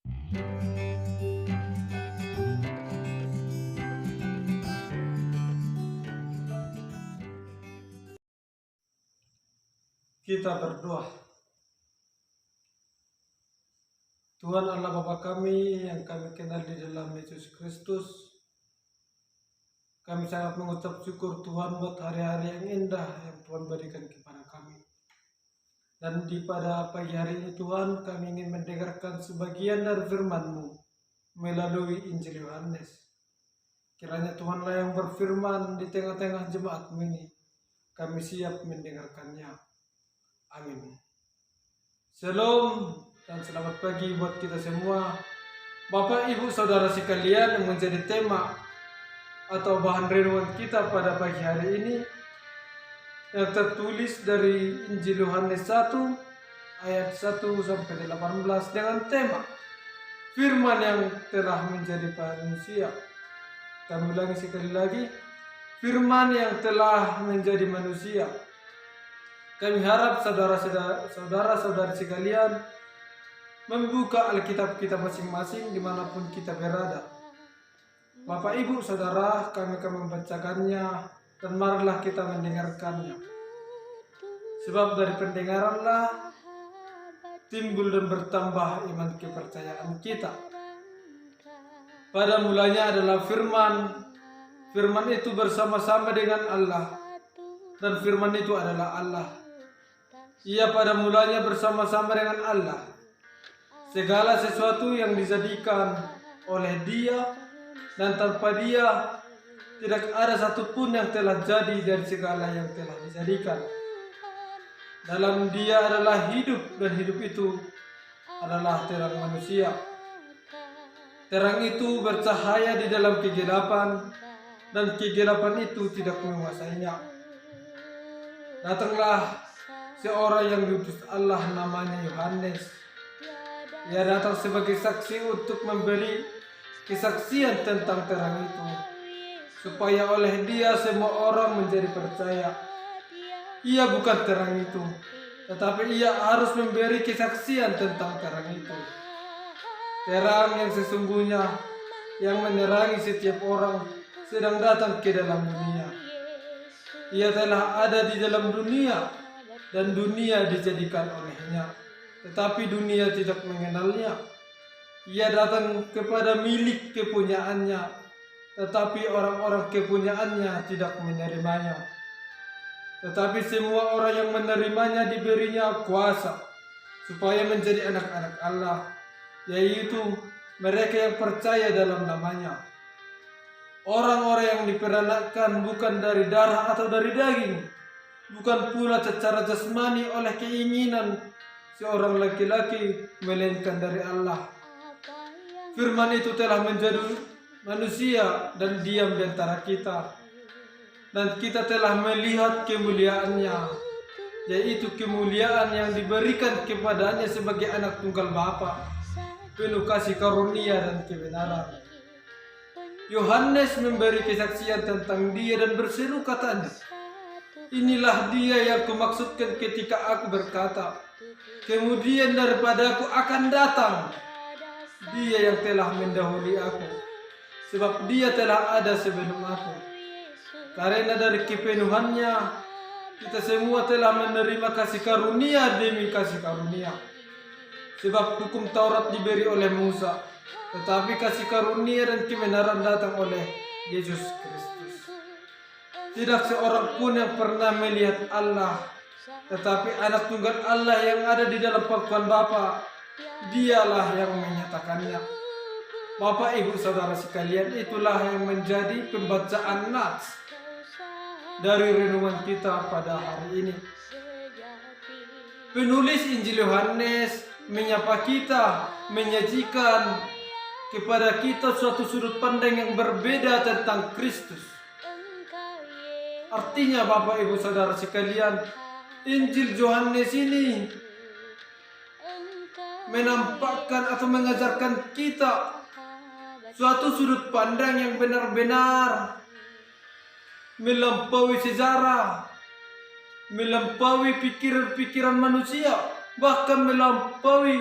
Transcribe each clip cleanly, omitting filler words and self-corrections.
Kita berdoa. Tuhan Allah Bapa kami yang kami kenal di dalam Yesus Kristus, kami sangat mengucap syukur Tuhan buat hari-hari yang indah yang Tuhan berikan kepada kami. Dan pada pagi hari ini Tuhan, kami ingin mendengarkan sebagian dari firman-Mu melalui Injil Yohanes. Kiranya Tuhanlah yang berfirman di tengah-tengah jemaat-Mu ini. Kami siap mendengarkannya. Amin. Shalom dan selamat pagi buat kita semua. Bapak, Ibu, Saudara sekalian, yang menjadi tema atau bahan renungan kita pada pagi hari ini yang tertulis dari Injil Yohanes 1 ayat 1 sampai 18 dengan tema firman yang telah menjadi manusia. Kami ulangi sekali lagi, firman yang telah menjadi manusia. Kami harap saudara-saudari sekalian membuka Alkitab kita masing-masing dimanapun kita berada. Bapak, Ibu, Saudara, kami akan membacakannya dan marilah kita mendengarkannya. Sebab dari pendengaranlah timbul dan bertambah iman kepercayaan kita. Pada mulanya adalah firman. Firman itu bersama-sama dengan Allah, dan firman itu adalah Allah. Ia pada mulanya bersama-sama dengan Allah. Segala sesuatu yang dijadikan oleh Dia, dan tanpa Dia tidak ada satupun yang telah jadi dari segala yang telah dijadikan. Dalam Dia adalah hidup, dan hidup itu adalah terang manusia. Terang itu bercahaya di dalam kegelapan, dan kegelapan itu tidak menguasainya. Datanglah seorang yang diutus Allah, namanya Yohanes. Ia datang sebagai saksi untuk memberi kesaksian tentang terang itu, supaya oleh Dia semua orang menjadi percaya. Ia bukan terang itu, tetapi ia harus memberi kesaksian tentang terang itu. Terang yang sesungguhnya yang menerangi setiap orang sedang datang ke dalam dunia. Ia telah ada di dalam dunia, dan dunia dijadikan olehnya, tetapi dunia tidak mengenalnya. Ia datang kepada milik kepunyaannya, tetapi orang-orang kepunyaannya tidak menerimanya. Tetapi semua orang yang menerimanya diberinya kuasa supaya menjadi anak-anak Allah, yaitu mereka yang percaya dalam namanya. Orang-orang yang diperanakkan bukan dari darah atau dari daging, bukan pula secara jasmani oleh keinginan seorang laki-laki, melainkan dari Allah. Firman itu telah menjadi manusia dan diam di antara kita, dan kita telah melihat kemuliaannya, yaitu kemuliaan yang diberikan kepadanya sebagai anak tunggal Bapa, penuh kasih karunia dan kebenaran. Yohanes memberi kesaksian tentang Dia dan berseru katanya, "Inilah Dia yang kumaksudkan ketika aku berkata, kemudian daripadaku akan datang Dia yang telah mendahului aku, sebab Dia telah ada sebelum aku." Karena dari kepenuhannya kita semua telah menerima kasih karunia demi kasih karunia. Sebab hukum Taurat diberi oleh Musa, tetapi kasih karunia dan kebenaran datang oleh Yesus Kristus. Tidak seorang pun yang pernah melihat Allah, tetapi anak tunggal Allah yang ada di dalam pangkuan Bapa, Dialah yang menyatakannya. Bapak, Ibu, Saudara sekalian, itulah yang menjadi pembacaan nats dari renungan kita pada hari ini. Penulis Injil Yohanes menyapa kita, menyajikan kepada kita suatu sudut pandang yang berbeda tentang Kristus. Artinya, Bapak, Ibu, Saudara sekalian, Injil Yohanes ini menampakkan atau mengajarkan kita suatu sudut pandang yang benar-benar melampaui sejarah, melampaui pikiran-pikiran manusia, bahkan melampaui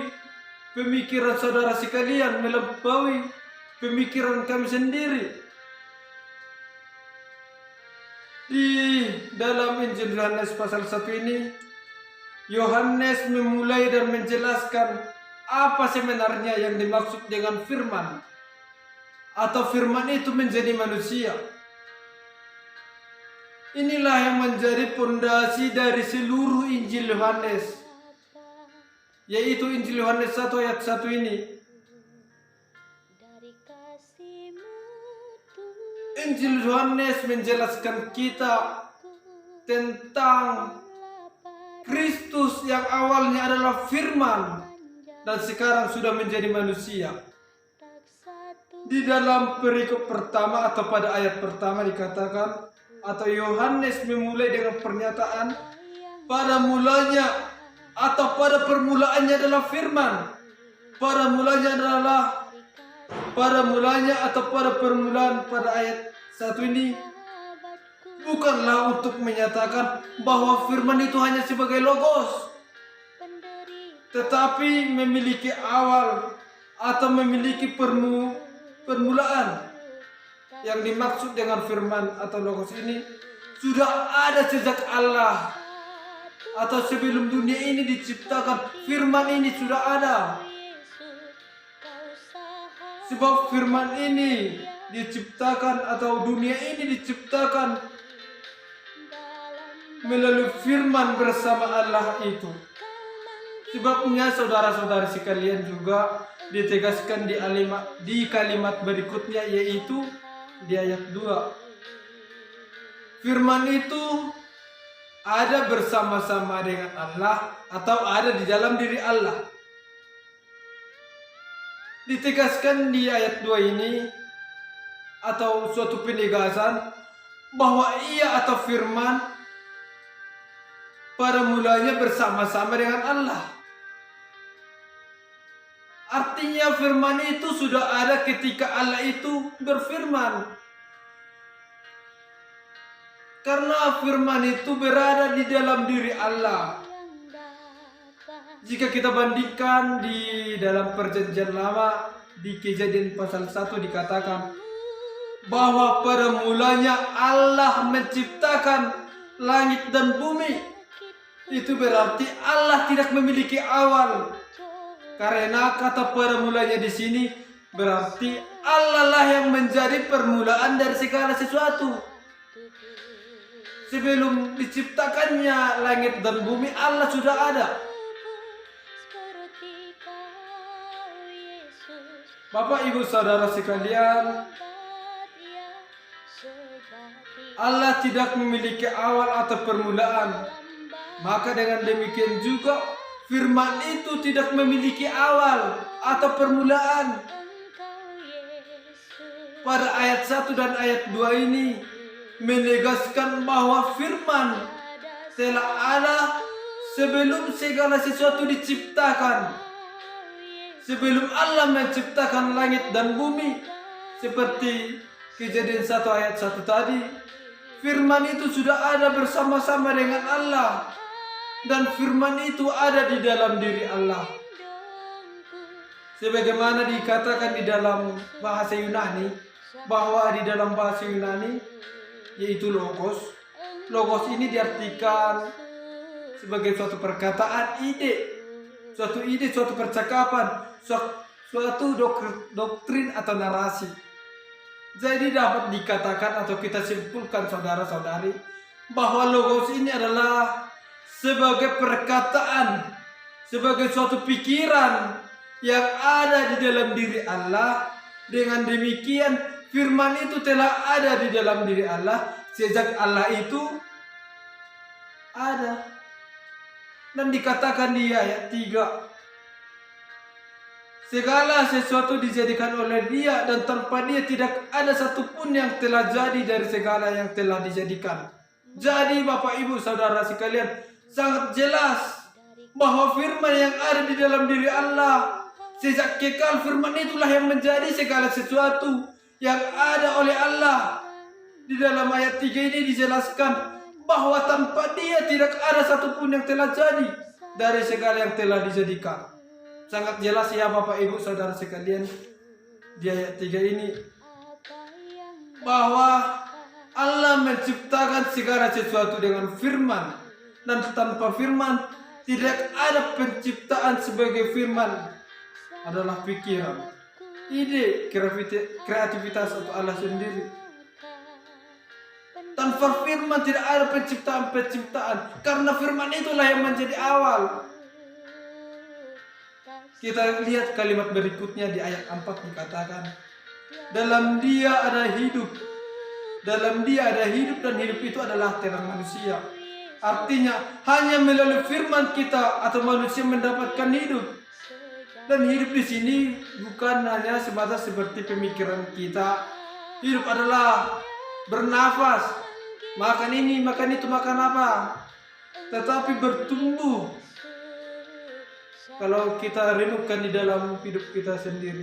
pemikiran saudara sekalian, melampaui pemikiran kami sendiri. Di dalam Injil Yohanes pasal 1 ini, Yohanes memulai dan menjelaskan apa sebenarnya yang dimaksud dengan firman, atau firman itu menjadi manusia. Inilah yang menjadi pondasi dari seluruh Injil Yohanes, yaitu Injil Yohanes 1 ayat 1 ini. Injil Yohanes menjelaskan kita tentang Kristus yang awalnya adalah firman dan sekarang sudah menjadi manusia. Di dalam perikop pertama atau pada ayat pertama dikatakan, atau Yohanes memulai dengan pernyataan, pada mulanya atau pada permulaannya adalah firman. Pada mulanya atau pada permulaan pada ayat 1 ini bukanlah untuk menyatakan bahwa firman itu hanya sebagai logos, tetapi memiliki awal atau memiliki permulaan. Yang dimaksud dengan firman atau logos ini sudah ada sejak Allah, atau sebelum dunia ini diciptakan, firman ini sudah ada. Sebab firman ini diciptakan atau dunia ini diciptakan melalui firman bersama Allah itu. Sebabnya saudara-saudari sekalian juga ditegaskan di kalimat berikutnya, yaitu di ayat 2. Firman itu ada bersama-sama dengan Allah atau ada di dalam diri Allah. Ditegaskan di ayat 2 ini, atau suatu penegasan bahwa ia atau firman pada mulanya bersama-sama dengan Allah. Artinya firman itu sudah ada ketika Allah itu berfirman. Karena firman itu berada di dalam diri Allah. Jika kita bandingkan di dalam perjanjian lama, di Kejadian pasal 1 dikatakan bahwa pada mulanya Allah menciptakan langit dan bumi. Itu berarti Allah tidak memiliki awal. Karena kata pada mulanya di sini berarti Allah lah yang menjadi permulaan dari segala sesuatu. Sebelum diciptakannya langit dan bumi, Allah sudah ada. Bapak, Ibu, Saudara sekalian, Allah tidak memiliki awal atau permulaan. Maka dengan demikian juga firman itu tidak memiliki awal atau permulaan. Pada ayat 1 dan ayat 2 ini menegaskan bahwa firman telah ada sebelum segala sesuatu diciptakan. Sebelum Allah menciptakan langit dan bumi, seperti Kejadian 1 ayat 1 tadi, firman itu sudah ada bersama-sama dengan Allah. Dan firman itu ada di dalam diri Allah. Sebagaimana dikatakan di dalam bahasa Yunani, bahwa di dalam bahasa Yunani, yaitu logos. Logos ini diartikan sebagai suatu perkataan, ide. Suatu percakapan, suatu doktrin atau narasi. Jadi dapat dikatakan atau kita simpulkan saudara-saudari bahwa logos ini adalah sebagai perkataan, sebagai suatu pikiran yang ada di dalam diri Allah. Dengan demikian firman itu telah ada di dalam diri Allah sejak Allah itu ada. Dan dikatakan di ayat 3, segala sesuatu dijadikan oleh Dia, dan tanpa Dia tidak ada satupun yang telah jadi dari segala yang telah dijadikan. Jadi Bapak, Ibu, Saudara sekalian, sangat jelas bahwa firman yang ada di dalam diri Allah sejak kekal, firman itulah yang menjadi segala sesuatu yang ada oleh Allah. Di dalam ayat 3 ini dijelaskan bahwa tanpa Dia tidak ada satupun yang telah jadi dari segala yang telah dijadikan. Sangat jelas ya Bapak Ibu Saudara sekalian di ayat 3 ini bahwa Allah menciptakan segala sesuatu dengan firman, dan tanpa firman tidak ada penciptaan. Sebagai firman adalah pikiran, ide, kreativitas atau Allah sendiri. Tanpa firman tidak ada penciptaan, karena firman itulah yang menjadi awal. Kita lihat kalimat berikutnya di ayat 4 dikatakan, dalam dia ada hidup. Dalam dia ada hidup, dan hidup itu adalah terang manusia. Artinya hanya melalui firman kita atau manusia mendapatkan hidup. Dan hidup di sini bukan hanya sebatas seperti pemikiran kita. Hidup adalah bernafas, makan ini, makan itu, makan apa, tetapi bertumbuh. Kalau kita renungkan di dalam hidup kita sendiri,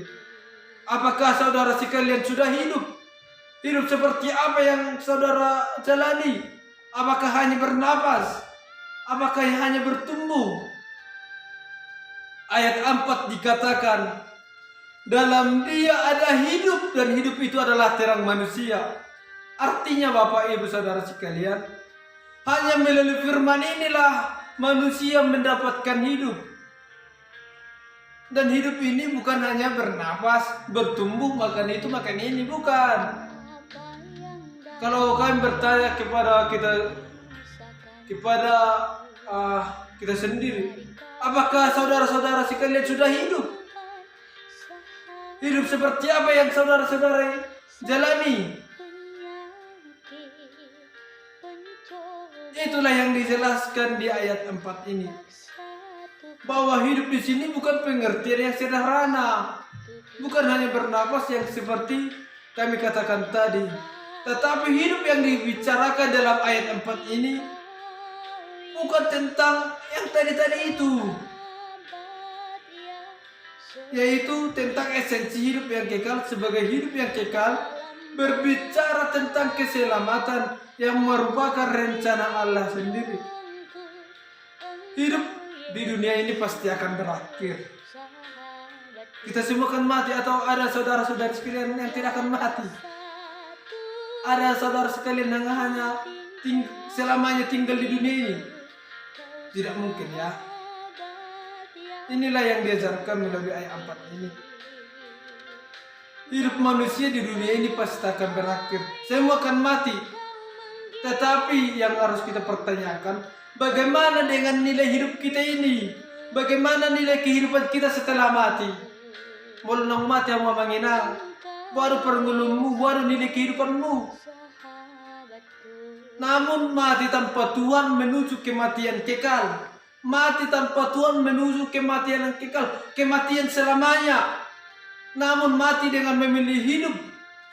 apakah saudara sekalian sudah hidup? Hidup seperti apa yang saudara jalani? Apakah hanya bernapas? Apakah hanya bertumbuh? Ayat 4 dikatakan, dalam dia ada hidup, dan hidup itu adalah terang manusia. Artinya Bapak Ibu Saudara sekalian, hanya melalui firman inilah manusia mendapatkan hidup. Dan hidup ini bukan hanya bernapas, bertumbuh, makan itu, makan ini, bukan. Kalau kami bertanya kepada kita sendiri, apakah saudara-saudara sekalian sudah hidup? Hidup seperti apa yang saudara-saudara jalani? Itulah yang dijelaskan di ayat 4 ini. Bahwa hidup di sini bukan pengertian yang sederhana, bukan hanya bernapas yang seperti kami katakan tadi, tetapi hidup yang dibicarakan dalam ayat 4 ini bukan tentang yang tadi itu, yaitu tentang esensi hidup yang kekal. Sebagai hidup yang kekal berbicara tentang keselamatan yang merupakan rencana Allah sendiri. Hidup di dunia ini pasti akan berakhir. Kita semua akan mati, atau ada saudara-saudara sekalian yang tidak akan mati? Ada saudara sekalian yang hanya selamanya tinggal di dunia ini? Tidak mungkin ya. Inilah yang diajarkan melalui ayat 4 ini. Hidup manusia di dunia ini pasti akan berakhir. Semua akan mati. Tetapi yang harus kita pertanyakan, bagaimana dengan nilai hidup kita ini? Bagaimana nilai kehidupan kita setelah mati? Mau nang mati mau manginang, baru pergulungmu, baru nilai kehidupanmu. Namun mati tanpa Tuhan menuju kematian kekal. Mati tanpa Tuhan menuju kematian yang kekal, kematian selamanya. Namun mati dengan memilih hidup,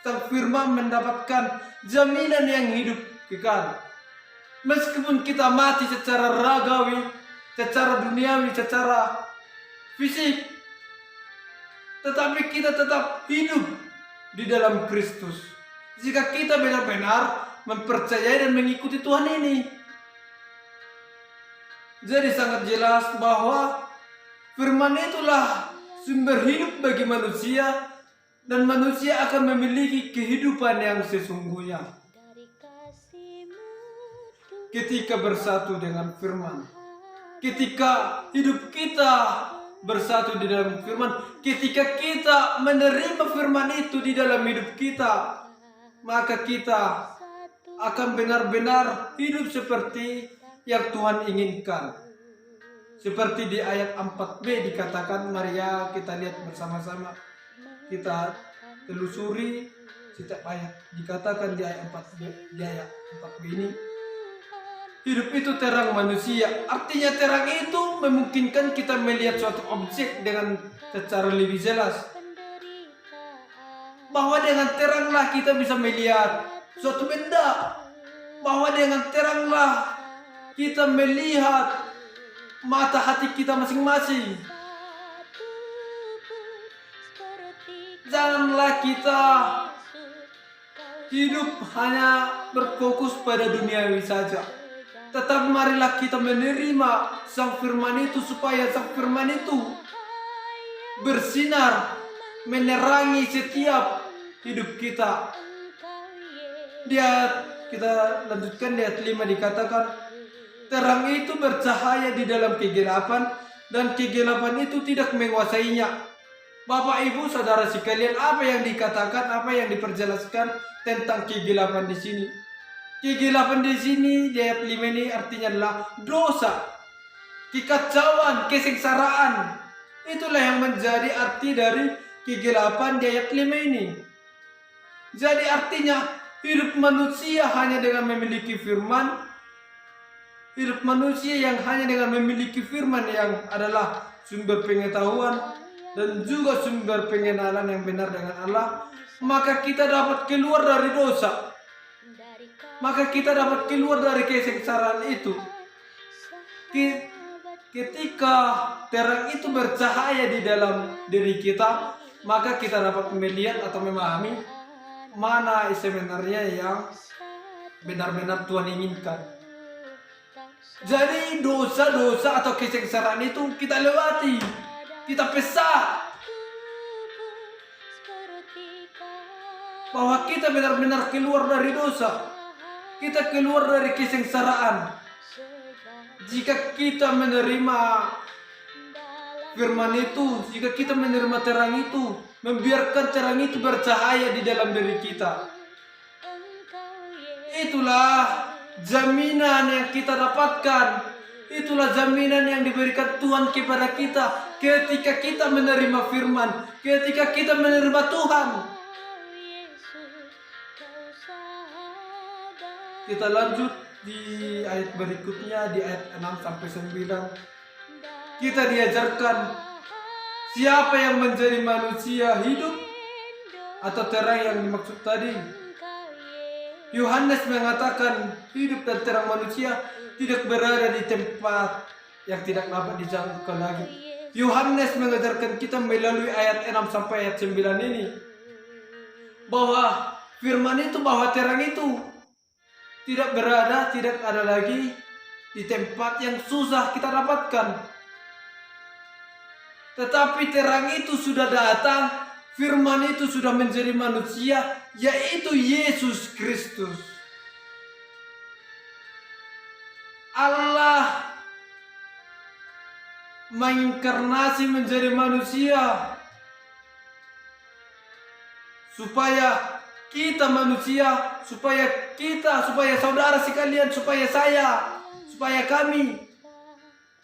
Sang Firman mendapatkan jaminan yang hidup kekal. Meskipun kita mati secara ragawi, secara duniawi, secara fisik, tetapi kita tetap hidup di dalam Kristus. Jika kita benar-benar mempercayai dan mengikuti Tuhan ini. Jadi sangat jelas bahwa firman itulah sumber hidup bagi manusia, dan manusia akan memiliki kehidupan yang sesungguhnya ketika bersatu dengan firman. Ketika hidup kita bersatu di dalam firman, ketika kita menerima firman itu di dalam hidup kita, maka kita akan benar-benar hidup seperti yang Tuhan inginkan. Seperti di ayat 4b dikatakan, mari ya kita lihat bersama-sama. Kita telusuri setiap ayat. Dikatakan di ayat 4b ini, hidup itu terang manusia. Artinya terang itu memungkinkan kita melihat suatu objek dengan secara lebih jelas. Bahwa dengan teranglah kita bisa melihat suatu benda. Bahwa dengan teranglah kita melihat mata hati kita masing-masing. Janganlah kita hidup hanya berfokus pada duniawi saja. Tetap marilah kita menerima Sang Firman itu, supaya Sang Firman itu bersinar, menerangi setiap hidup kita. Kita lanjutkan di ayat 5 dikatakan, terang itu bercahaya di dalam kegelapan dan kegelapan itu tidak menguasainya. Bapak Ibu Saudara sekalian, apa yang dikatakan, apa yang diperjelaskan tentang kegelapan di sini? Kegelapan di sini di ayat 5 ini artinya adalah dosa, kekacauan, kesengsaraan. Itulah yang menjadi arti dari kegelapan di ayat 5 ini. Jadi artinya hidup manusia hanya dengan memiliki firman, hidup manusia yang hanya dengan memiliki firman yang adalah sumber pengetahuan dan juga sumber pengenalan yang benar dengan Allah, maka kita dapat keluar dari dosa, maka kita dapat keluar dari kesengsaraan itu. Ketika terang itu bercahaya di dalam diri kita, maka kita dapat melihat atau memahami mana sebenarnya yang benar-benar Tuhan inginkan. Jadi dosa-dosa atau kesengsaraan itu kita lewati, kita pesah, bahwa kita benar-benar keluar dari dosa, kita keluar dari kesengsaraan. Jika kita menerima firman itu, jika kita menerima terang itu, membiarkan terang itu bercahaya di dalam diri kita, itulah jaminan yang kita dapatkan. Itulah jaminan yang diberikan Tuhan kepada kita ketika kita menerima firman, ketika kita menerima Tuhan. Kita lanjut di ayat berikutnya, di ayat 6-9. Kita diajarkan siapa yang menjadi manusia hidup atau terang yang dimaksud tadi. Yohanes mengatakan hidup dan terang manusia tidak berada di tempat yang tidak dapat dijangkau lagi. Yohanes mengajarkan kita melalui ayat 6 sampai ayat 9 ini bahwa firman itu, bahwa terang itu tidak berada, tidak ada lagi di tempat yang susah kita dapatkan. Tetapi terang itu sudah datang, firman itu sudah menjadi manusia, yaitu Yesus Kristus. Allah menginkarnasi menjadi manusia supaya kita manusia, supaya saudara sekalian, supaya saya, supaya kami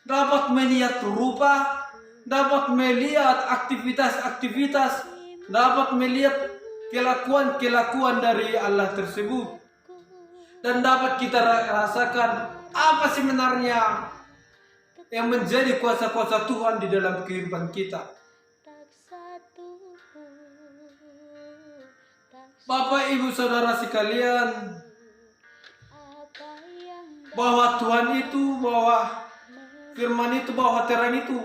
dapat melihat rupa, dapat melihat aktivitas-aktivitas, dapat melihat kelakuan-kelakuan dari Allah tersebut, dan dapat kita rasakan apa sebenarnya yang menjadi kuasa-kuasa Tuhan di dalam kehidupan kita. Bapak Ibu Saudara sekalian, bahwa Tuhan itu, bahwa firman itu, bahwa terang itu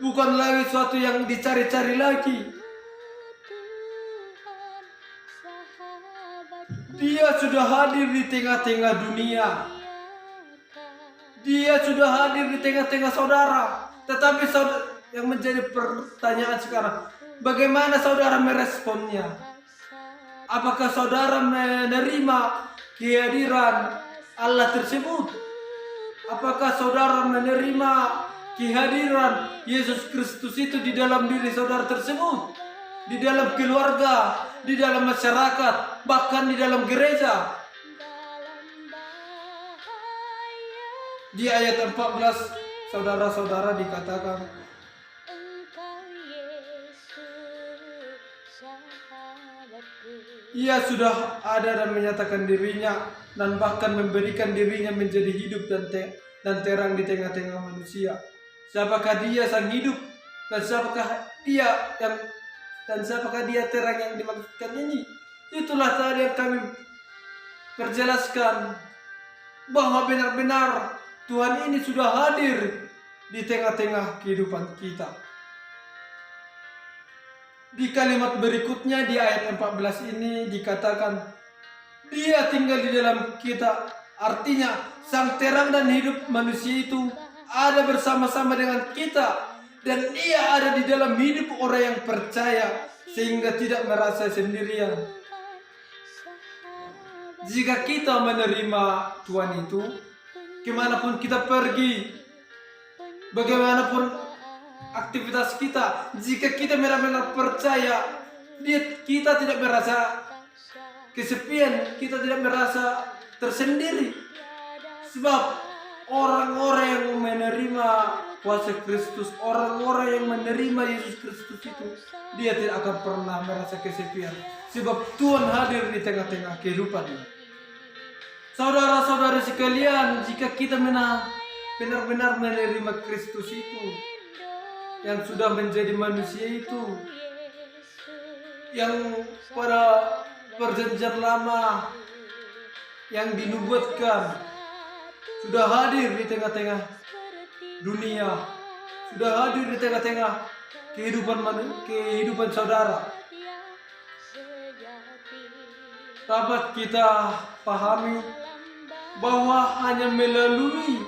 bukan lagi suatu yang dicari-cari lagi. Dia sudah hadir di tengah-tengah dunia. Dia sudah hadir di tengah-tengah saudara. Tetapi yang menjadi pertanyaan sekarang, bagaimana saudara meresponnya? Apakah saudara menerima kehadiran Allah tersebut? Apakah saudara menerima kehadiran Yesus Kristus itu di dalam diri saudara tersebut? Di dalam keluarga, di dalam masyarakat, bahkan di dalam gereja. Di ayat 14, saudara-saudara dikatakan, Ia sudah ada dan menyatakan dirinya, dan bahkan memberikan dirinya menjadi hidup dan terang di tengah-tengah manusia. Siapakah dia sang hidup, dan siapakah dia terang yang dimaksudkan ini? Itulah tadi yang kami perjelaskan, bahwa benar-benar Tuhan ini sudah hadir di tengah-tengah kehidupan kita. Di kalimat berikutnya di ayat 14 ini dikatakan, Dia tinggal di dalam kita. Artinya sang terang dan hidup manusia itu ada bersama-sama dengan kita. Dan ia ada di dalam hidup orang yang percaya, sehingga tidak merasa sendirian. Jika kita menerima Tuhan itu, kemanapun kita pergi, bagaimanapun aktivitas kita, jika kita benar-benar percaya, kita tidak merasa kesepian, kita tidak merasa tersendiri. Sebab orang-orang yang menerima kuasa Kristus, orang-orang yang menerima Yesus Kristus itu, dia tidak akan pernah merasa kesepian. Sebab Tuhan hadir di tengah-tengah kehidupannya. Saudara-saudara sekalian, jika kita benar-benar menerima Kristus itu, yang sudah menjadi manusia itu, yang pada perjanjian lama yang dinubuatkan, sudah hadir di tengah-tengah dunia, sudah hadir di tengah-tengah kehidupan saudara. Dapat kita pahami bahwa hanya melalui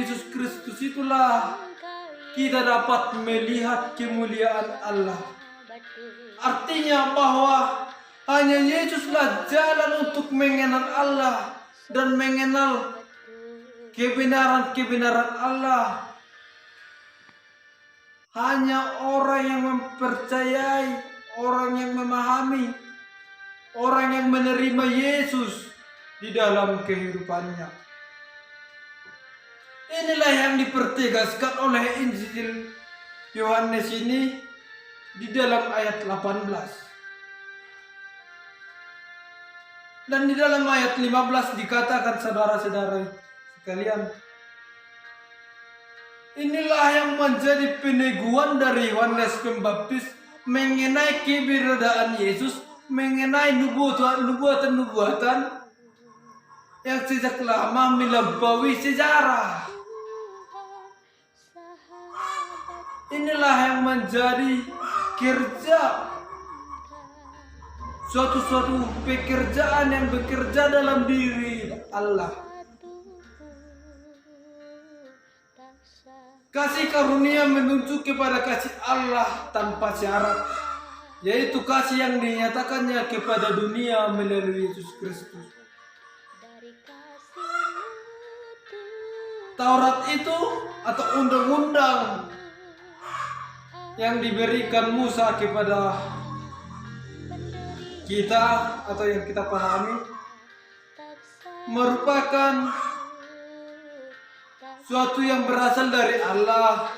Yesus Kristus itulah kita dapat melihat kemuliaan Allah. Artinya bahwa hanya Yesuslah jalan untuk mengenal Allah dan mengenal kebenaran Allah. Hanya orang yang mempercayai, orang yang memahami, orang yang menerima Yesus di dalam kehidupannya. Inilah yang dipertegaskan oleh Injil Yohanes ini di dalam ayat 18. Dan di dalam ayat 15 dikatakan, saudara-saudara sekalian, inilah yang menjadi peneguhan dari Yohanes Pembaptis mengenai keberadaan Yesus, mengenai nubuatan-nubuatan yang sejak lama melampaui sejarah. Inilah yang menjadi kerja, suatu pekerjaan yang bekerja dalam diri Allah. Kasih karunia menunjuk kepada kasih Allah tanpa syarat, yaitu kasih yang dinyatakannya kepada dunia melalui Yesus Kristus. Taurat itu atau undang-undang yang diberikan Musa kepada kita atau yang kita pahami merupakan suatu yang berasal dari Allah,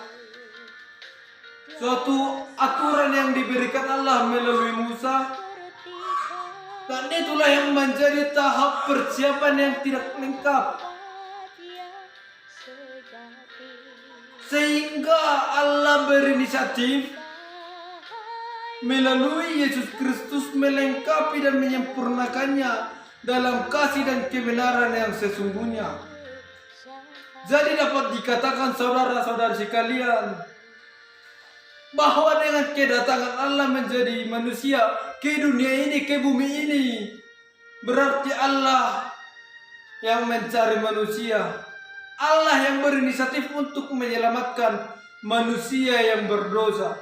suatu aturan yang diberikan Allah melalui Musa, dan itulah yang menjadi tahap persiapan yang tidak lengkap, sehingga Allah berinisiatif melalui Yesus Kristus melengkapi dan menyempurnakannya dalam kasih dan kebenaran yang sesungguhnya. Jadi dapat dikatakan, saudara-saudara sekalian, bahwa dengan kedatangan Allah menjadi manusia ke dunia ini, ke bumi ini, berarti Allah yang mencari manusia, Allah yang berinisiatif untuk menyelamatkan manusia yang berdosa.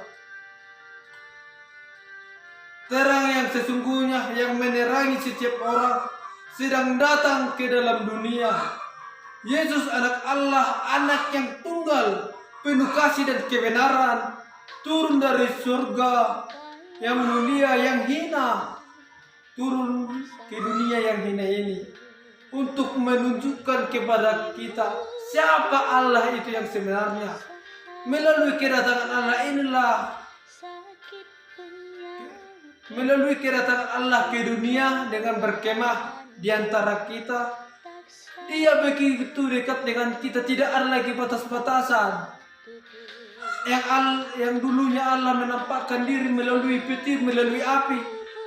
Terang yang sesungguhnya yang menerangi setiap orang sedang datang ke dalam dunia. Yesus anak Allah, anak yang tunggal, penuh kasih dan kebenaran, turun dari surga yang mulia, yang hina, turun ke dunia yang hina ini untuk menunjukkan kepada kita siapa Allah itu yang sebenarnya. Melalui kedatangan Allah inilah, melalui kedatangan Allah ke dunia dengan berkemah di antara kita, Dia begitu dekat dengan kita, tidak ada lagi batas-batasan. Yang dulunya Allah menampakkan diri melalui petir, melalui api,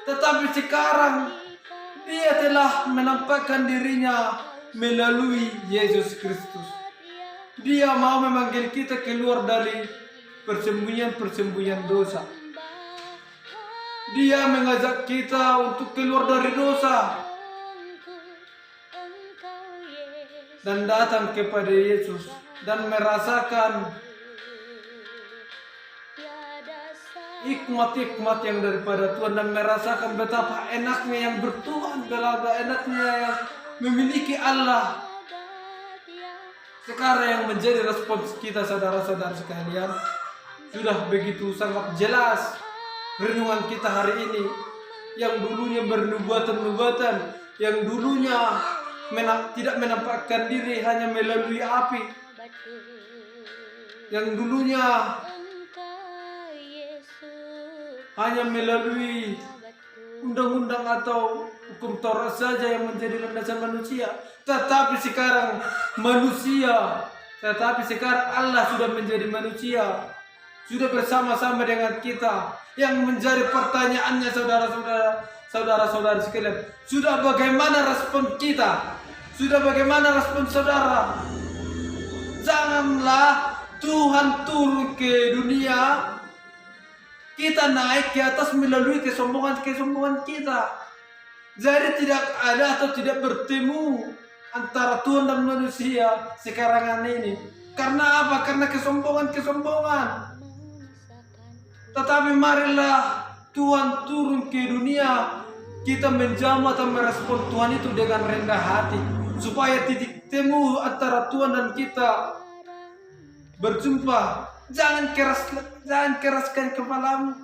tetapi sekarang Dia telah menampakkan dirinya melalui Yesus Kristus. Dia mau memanggil kita keluar dari persembunyian-persembunyian dosa. Dia mengajak kita untuk keluar dari dosa dan datang kepada Yesus, dan merasakan hikmat-hikmat yang daripada Tuhan, dan merasakan betapa enaknya yang bertuhan, betapa enaknya yang memiliki Allah. Sekarang yang menjadi respons kita saudara-saudara sekalian, sudah begitu sangat jelas renungan kita hari ini. Yang dulunya bernubuatan-nubuatan, yang dulunya tidak menampakkan diri hanya melalui api, yang dulunya hanya melalui undang-undang atau hukum Taurat saja yang menjadi landasan manusia. Tetapi sekarang Allah sudah menjadi manusia, sudah bersama-sama dengan kita. Yang menjadi pertanyaannya saudara-saudara sekalian, sudah bagaimana respon kita? Sudah bagaimana respon saudara? Janganlah Tuhan turun ke dunia, kita naik ke atas melalui kesombongan kita. Jadi tidak ada atau tidak bertemu antara Tuhan dan manusia sekarang ini. Karena apa? Karena kesombongan. Tetapi marilah Tuhan turun ke dunia, kita menjamu atau merespon Tuhan itu dengan rendah hati, supaya titik temu antara Tuhan dan kita berjumpa. Jangan keraskan kepalamu,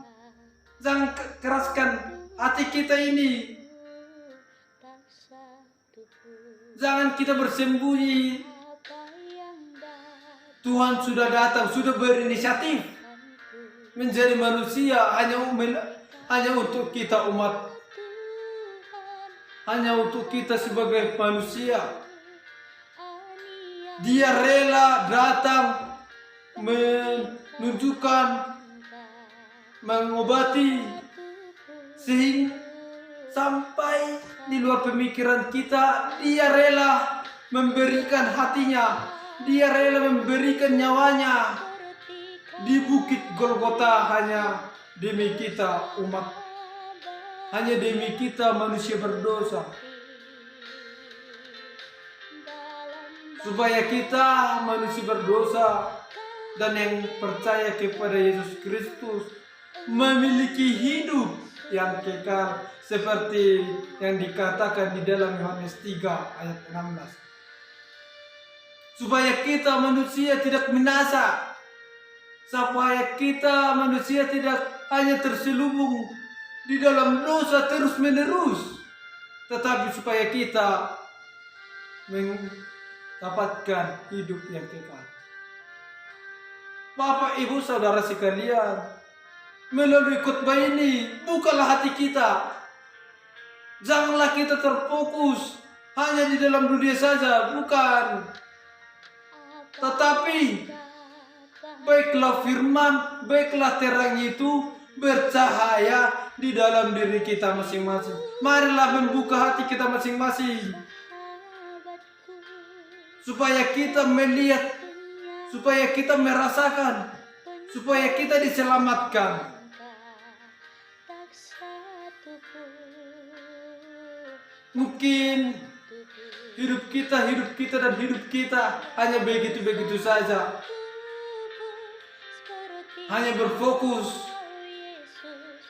jangan keraskan hati kita ini. Jangan kita bersembunyi. Tuhan sudah datang, sudah berinisiatif menjadi manusia hanya untuk kita umat, hanya untuk kita sebagai manusia. Dia rela datang menunjukkan, mengobati, sehingga sampai di luar pemikiran kita. Dia rela memberikan hatinya, dia rela memberikan nyawanya di bukit Golgota hanya demi kita umat, hanya demi kita manusia berdosa, supaya kita manusia berdosa dan yang percaya kepada Yesus Kristus memiliki hidup yang kekal, seperti yang dikatakan di dalam Yohanes 3 ayat 16. Supaya kita manusia tidak binasa, supaya kita manusia tidak hanya terselubung di dalam dosa terus menerus, tetapi supaya kita mendapatkan hidup yang kekal. Bapak, Ibu, saudara sekalian, melalui khotbah ini bukalah hati kita. Janganlah kita terfokus hanya di dalam dunia saja, bukan. Tetapi baiklah firman, baiklah terang itu bercahaya di dalam diri kita masing-masing. Marilah membuka hati kita masing-masing, supaya kita melihat, supaya kita merasakan, supaya kita diselamatkan. Mungkin hidup kita hanya begitu-begitu saja, hanya berfokus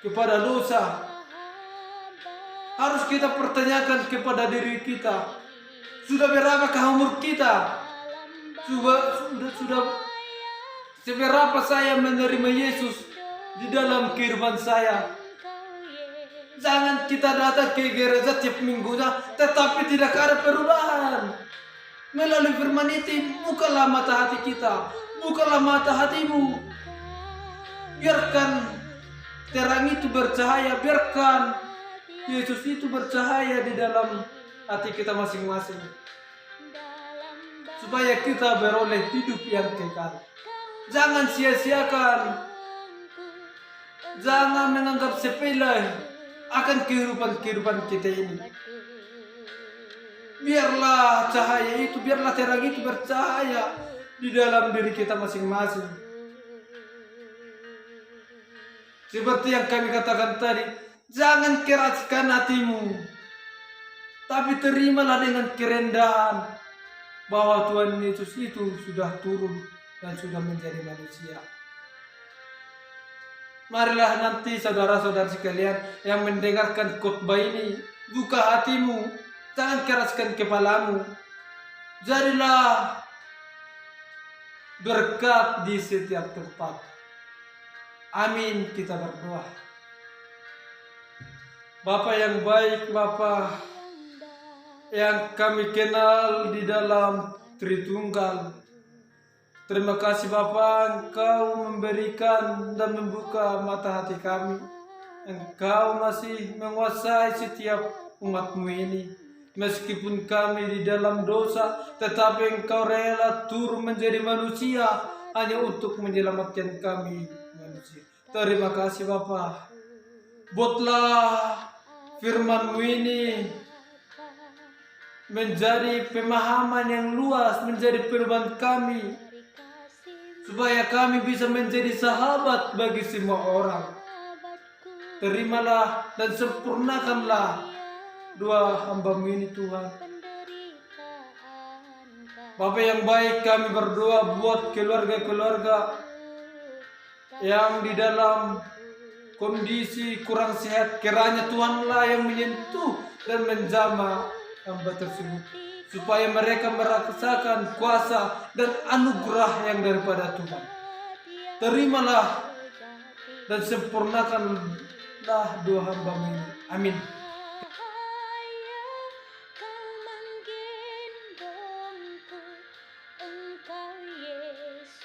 kepada dosa. Harus kita pertanyakan kepada diri kita, sudah berapakah umur kita? Sudah seberapa saya menerima Yesus di dalam kehidupan saya? Jangan kita datang ke gereja tiap minggunya tetapi tidak ada perubahan. Melalui firman itu, bukalah mata hati kita, bukalah mata hatimu. Biarkan terang itu bercahaya, biarkan Yesus itu bercahaya di dalam hati kita masing-masing, supaya kita beroleh hidup yang kekal. Jangan sia-siakan, jangan menganggap sepele akan kehidupan kita ini. Biarlah cahaya itu, biarlah terang itu bercahaya di dalam diri kita masing-masing. Seperti yang kami katakan tadi, jangan keraskan hatimu, tapi terimalah dengan kerendahan. bahwa Tuhan Yesus itu sudah turun dan sudah menjadi manusia. Marilah nanti saudara-saudara sekalian yang mendengarkan khotbah ini, buka hatimu, jangan keraskan kepalamu. Jadilah berkat di setiap tempat. Amin, kita berdoa. Bapa yang baik, Bapa yang kami kenal di dalam Tritunggal, terima kasih Bapa, Engkau memberikan dan membuka mata hati kami. Engkau masih menguasai setiap umat-Mu ini. Meskipun kami di dalam dosa, tetapi Engkau rela turun menjadi manusia hanya untuk menyelamatkan kami manusia. Terima kasih Bapa. Buatlah firman-Mu ini menjadi pemahaman yang luas, menjadi firman kami, supaya kami bisa menjadi sahabat bagi semua orang. Terimalah dan sempurnakanlah dua hamba-Mu ini Tuhan. Bapa yang baik, kami berdoa buat keluarga-keluarga yang di dalam kondisi kurang sehat. Kiranya Tuhanlah yang menyentuh dan menjamah hamba tersebut, supaya mereka merasakan kuasa dan anugerah yang daripada Tuhan. Terimalah dan sempurnakanlah doa hamba-Mu ini. Amin.